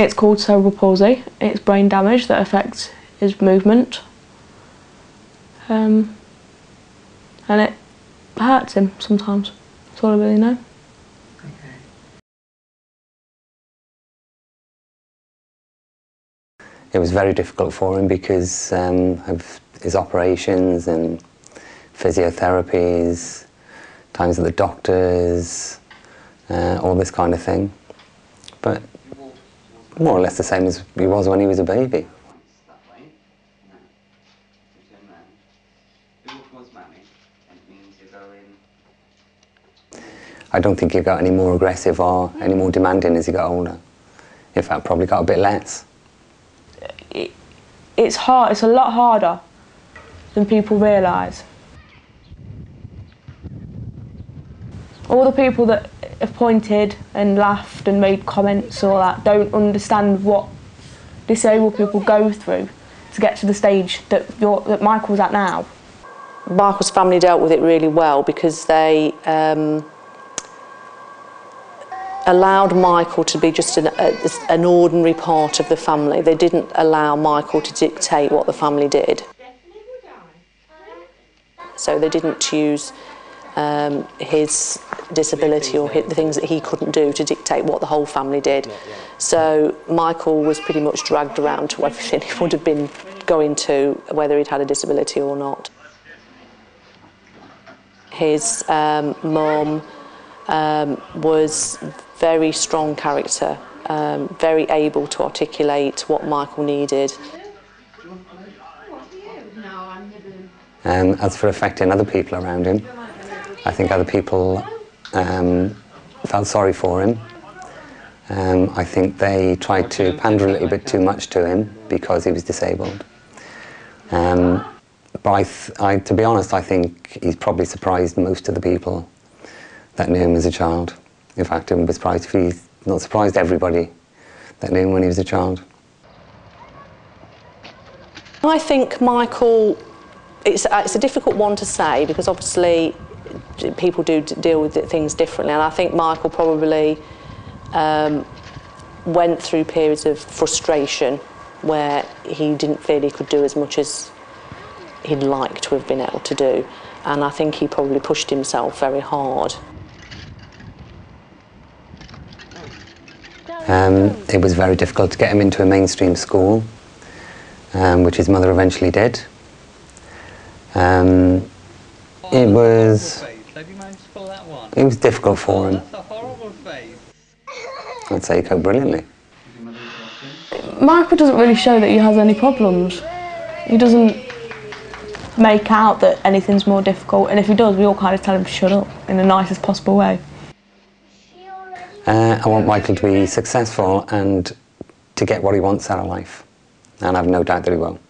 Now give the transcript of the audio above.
It's called cerebral palsy. It's brain damage that affects his movement. And it hurts him sometimes. That's all I really know. It was very difficult for him because of his operations and physiotherapies, times at the doctors, all this kind of thing. But more or less the same as he was when he was a baby. I don't think he got any more aggressive or any more demanding as he got older. In fact, probably got a bit less. It's hard, it's a lot harder than people realise. All the people that have pointed and laughed and made comments and all that don't understand what disabled people go through to get to the stage that Michael's at now. Michael's family dealt with it really well because they allowed Michael to be just an ordinary part of the family. They didn't allow Michael to dictate what the family did. So they didn't use his disability or the things that he couldn't do to dictate what the whole family did. So Michael was pretty much dragged around to everything he would have been going to, whether he'd had a disability or not. His mum was very strong character, very able to articulate what Michael needed. As for affecting other people around him, I think other people felt sorry for him. I think they tried to pander a little bit too much to him because he was disabled. But to be honest, I think he's probably surprised most of the people that knew him as a child. In fact, I wouldn't be surprised if he's not surprised everybody that knew him when he was a child. I think Michael, it's a difficult one to say because obviously people do deal with things differently, and I think Michael probably went through periods of frustration where he didn't feel he could do as much as he'd like to have been able to do, and I think he probably pushed himself very hard. It was very difficult to get him into a mainstream school, which his mother eventually did. It was difficult for him. I'd say he coped brilliantly. Michael doesn't really show that he has any problems. He doesn't make out that anything's more difficult, and if he does, we all kind of tell him to shut up in the nicest possible way. I want Michael to be successful and to get what he wants out of life, and I have no doubt that he will.